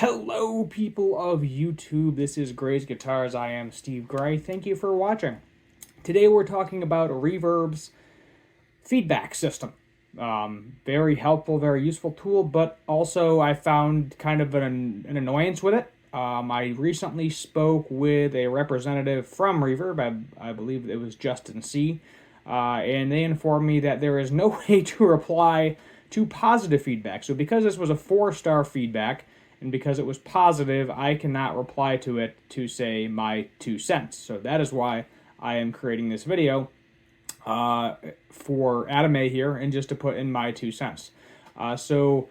Hello, people of YouTube. This is Gray's Guitars. I am Steve Gray. Thank you for watching. Today we're talking about Reverb's feedback system. Very helpful, very useful tool, but also I found kind of an annoyance with it. I recently spoke with a representative from Reverb. I believe it was Justin C. And they informed me that there is no way to reply to positive feedback. So because this was a 4-star feedback, and because it was positive, I cannot reply to it to say my 2 cents. So that is why I am creating this video for Adam A here, and just to put in my 2 cents. So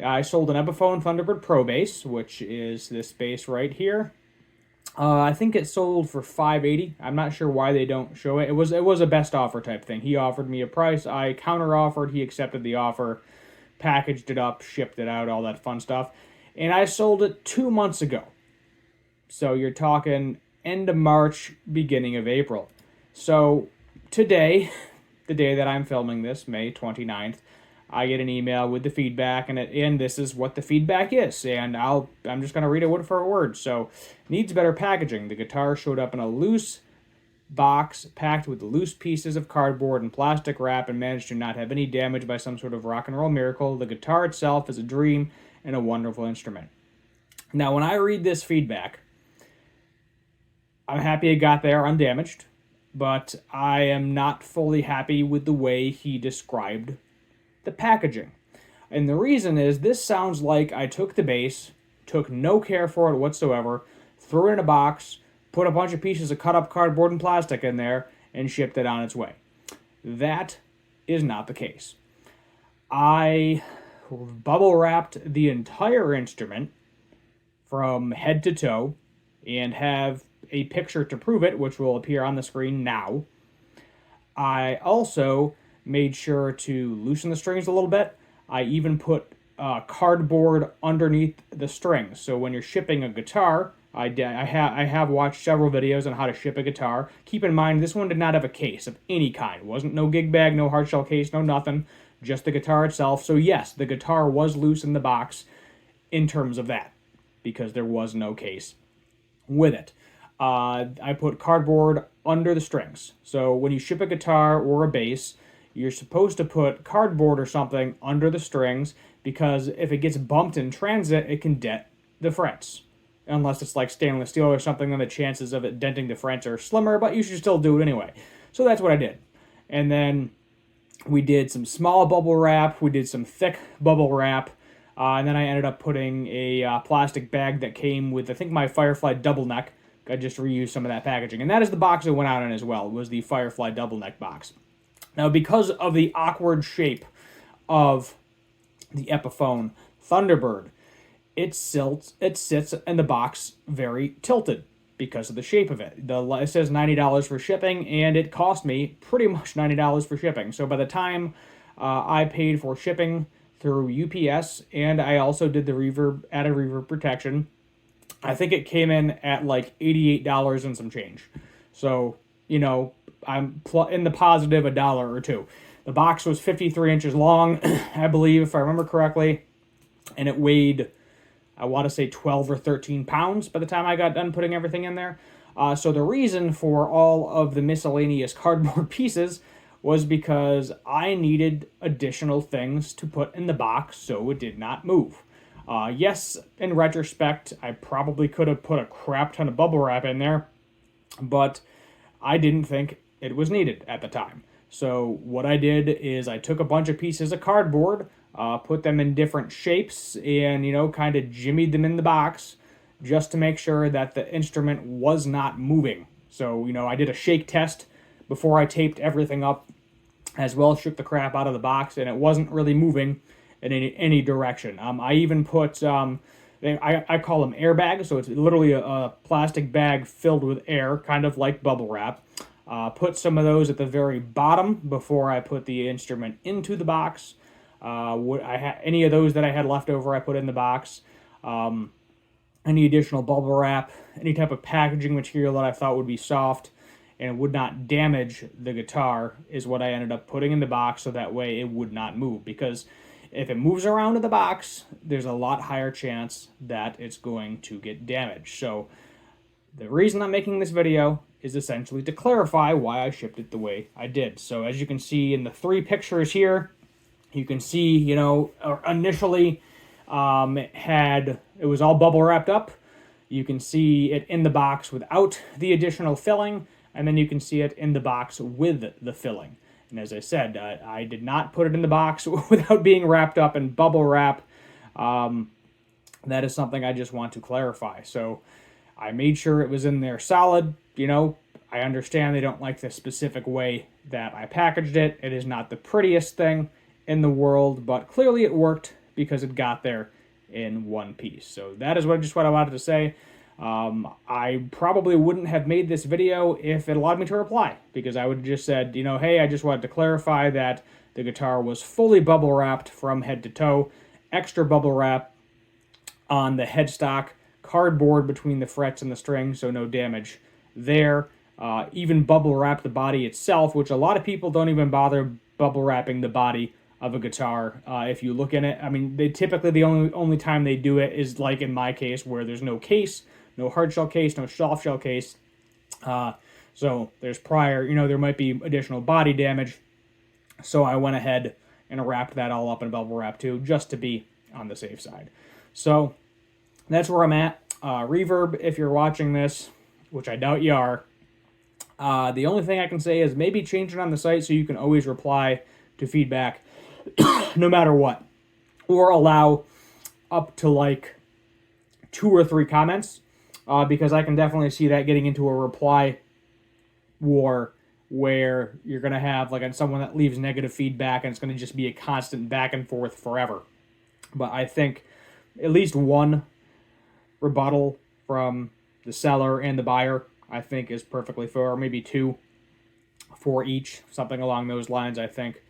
I sold an Epiphone Thunderbird Pro bass, which is this bass right here. I think it sold for $580. I'm not sure why they don't show it. It was a best offer type thing. He offered me a price. I counter offered. He accepted the offer, packaged it up, shipped it out, all that fun stuff. And I sold it 2 months ago. So you're talking end of March, beginning of April. So today, the day that I'm filming this, May 29th, I get an email with the feedback, and this is what the feedback is. And I'm just going to read it word for word. So, needs better packaging. The guitar showed up in a loose box packed with loose pieces of cardboard and plastic wrap and managed to not have any damage by some sort of rock and roll miracle. The guitar itself is a dream and a wonderful instrument. Now, when I read this feedback, I'm happy it got there undamaged, but I am not fully happy with the way he described the packaging. And the reason is, this sounds like I took the bass, took no care for it whatsoever, threw it in a box, put a bunch of pieces of cut up cardboard and plastic in there, and shipped it on its way. That is not the case. I bubble wrapped the entire instrument from head to toe and have a picture to prove it, which will appear on the screen now. I also made sure to loosen the strings a little bit. I even put cardboard underneath the strings. So when you're shipping a guitar, I have watched several videos on how to ship a guitar. Keep in mind, this one did not have a case of any kind. It wasn't no gig bag, no hard shell case, no nothing. Just the guitar itself. So yes, the guitar was loose in the box in terms of that, because there was no case with it. I put cardboard under the strings. So when you ship a guitar or a bass, you're supposed to put cardboard or something under the strings, because if it gets bumped in transit, it can dent the frets. Unless it's like stainless steel or something, then the chances of it denting the frets are slimmer, but you should still do it anyway. So that's what I did. And then we did some small bubble wrap, we did some thick bubble wrap, and then I ended up putting a plastic bag that came with, I think, my Firefly double neck. I just reused some of that packaging. And that is the box it went out in as well, was the Firefly double neck box. Now, because of the awkward shape of the Epiphone Thunderbird, it sits in the box very tilted because of the shape of it. It says $90 for shipping, and it cost me pretty much $90 for shipping. So by the time I paid for shipping through UPS, and I also did the added reverb protection, I think it came in at like $88 and some change. So, you know, I'm in the positive $1 or $2. The box was 53 inches long, I believe, if I remember correctly, and it weighed, I want to say, 12 or 13 pounds by the time I got done putting everything in there. So the reason for all of the miscellaneous cardboard pieces was because I needed additional things to put in the box so it did not move. Yes, in retrospect, I probably could have put a crap ton of bubble wrap in there, but I didn't think it was needed at the time. So what I did is I took a bunch of pieces of cardboard, put them in different shapes, and, you know, kind of jimmied them in the box just to make sure that the instrument was not moving. So, you know, I did a shake test before I taped everything up, as well as shook the crap out of the box, and it wasn't really moving in any direction. I even put, I call them airbags, so it's literally a plastic bag filled with air, kind of like bubble wrap. Put some of those at the very bottom before I put the instrument into the box. Any of those that I had left over, I put in the box. Any additional bubble wrap, any type of packaging material that I thought would be soft and would not damage the guitar is what I ended up putting in the box, so that way it would not move. Because If it moves around in the box, there's a lot higher chance that it's going to get damaged. So the reason I'm making this video is essentially to clarify why I shipped it the way I did. So as you can see in the 3 pictures here, you can see, you know, initially it was all bubble wrapped up. You can see it in the box without the additional filling, and then you can see it in the box with the filling. And as I said, I did not put it in the box without being wrapped up in bubble wrap. That is something I just want to clarify. So I made sure it was in there solid. You know, I understand they don't like the specific way that I packaged it. It is not the prettiest thing in the world, but clearly it worked because it got there in one piece. So that is what I wanted to say. I probably wouldn't have made this video if it allowed me to reply, because I would have just said, you know, hey, I just wanted to clarify that the guitar was fully bubble wrapped from head to toe, extra bubble wrap on the headstock, cardboard between the frets and the strings, so no damage there. Even bubble wrap the body itself, which a lot of people don't even bother bubble wrapping the body of a guitar. If you look in it, I mean, they typically the only time they do it is like in my case, where there's no case, no hard shell case, no soft shell case. So there's there might be additional body damage. So I went ahead and wrapped that all up in bubble wrap too, just to be on the safe side. So that's where I'm at. Reverb, if you're watching this, which I doubt you are, the only thing I can say is maybe change it on the site so you can always reply to feedback no matter what. Or allow up to like 2 or 3 comments, because I can definitely see that getting into a reply war where you're going to have like someone that leaves negative feedback and it's going to just be a constant back and forth forever. But I think at least one rebuttal from the seller and the buyer, I think, is perfectly fair, or maybe 2 for each, something along those lines, I think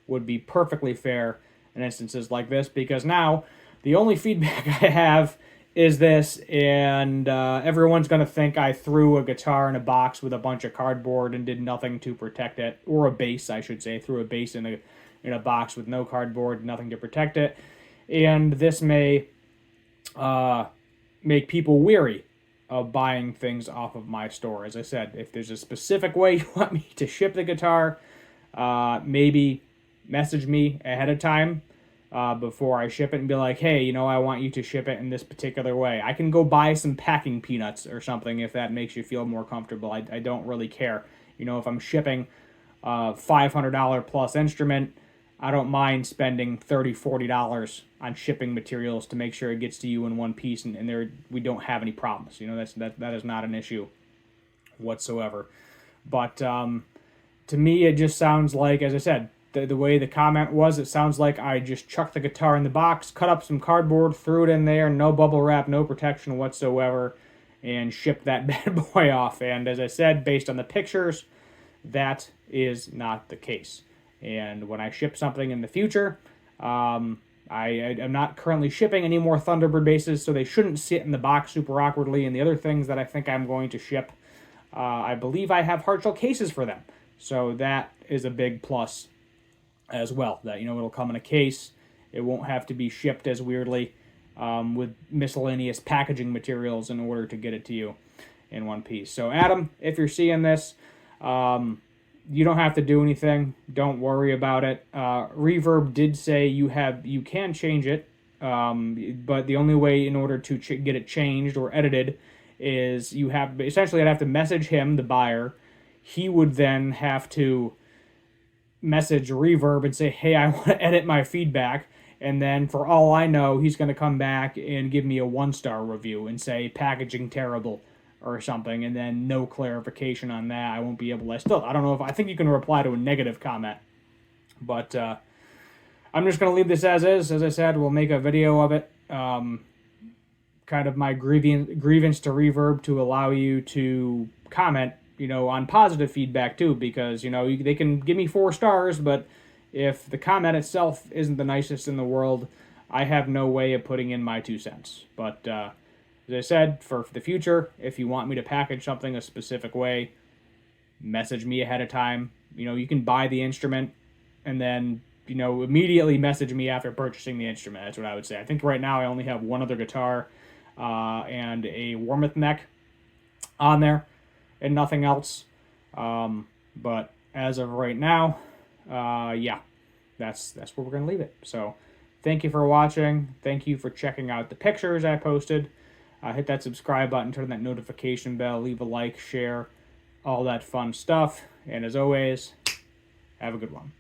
would be perfectly fair in instances like this, because now the only feedback I have is this, and everyone's going to think I threw a guitar in a box with a bunch of cardboard and did nothing to protect it, or a bass, I should say, threw a bass in a box with no cardboard, nothing to protect it, and this may make people weary of buying things off of my store. As I said, if there's a specific way you want me to ship the guitar, maybe message me ahead of time before I ship it and be like, hey, you know, I want you to ship it in this particular way. I can go buy some packing peanuts or something if that makes you feel more comfortable. I don't really care. You know, if I'm shipping a $500 plus instrument, I don't mind spending $30, $40 on shipping materials to make sure it gets to you in one piece, and we don't have any problems. You know, that is not an issue whatsoever. But to me, it just sounds like, as I said, the way the comment was, it sounds like I just chucked the guitar in the box, cut up some cardboard, threw it in there, no bubble wrap, no protection whatsoever, and shipped that bad boy off. And as I said, based on the pictures, that is not the case. And when I ship something in the future, I'm not currently shipping any more Thunderbird basses, so they shouldn't sit in the box super awkwardly. And the other things that I think I'm going to ship, I believe I have hard shell cases for them. So that is a big plus as well, that, you know, it'll come in a case. It won't have to be shipped as weirdly with miscellaneous packaging materials in order to get it to you in one piece. So Adam, if you're seeing this, you don't have to do anything. Don't worry about it. Reverb did say you can change it, but the only way in order to get it changed or edited is essentially I'd have to message him, the buyer. He would then have to message Reverb and say, hey, I want to edit my feedback. And then for all I know, he's going to come back and give me a 1-star review and say packaging terrible or something, and then no clarification on that. I won't be able to. I don't know I think you can reply to a negative comment. But I'm just going to leave this as is. As I said, we'll make a video of it. Kind of my grievance to Reverb to allow you to comment, you know, on positive feedback too, because, you know, they can give me 4 stars, but if the comment itself isn't the nicest in the world, I have no way of putting in my 2 cents. But as I said, for the future, if you want me to package something a specific way, message me ahead of time. You know, you can buy the instrument and then immediately message me after purchasing the instrument. That's what I would say. I think right now I only have one other guitar and a Warmouth neck on there and nothing else. But as of right now, yeah, that's where we're going to leave it. So thank you for watching. Thank you for checking out the pictures I posted. Hit that subscribe button, turn that notification bell, leave a like, share, all that fun stuff. And as always, have a good one.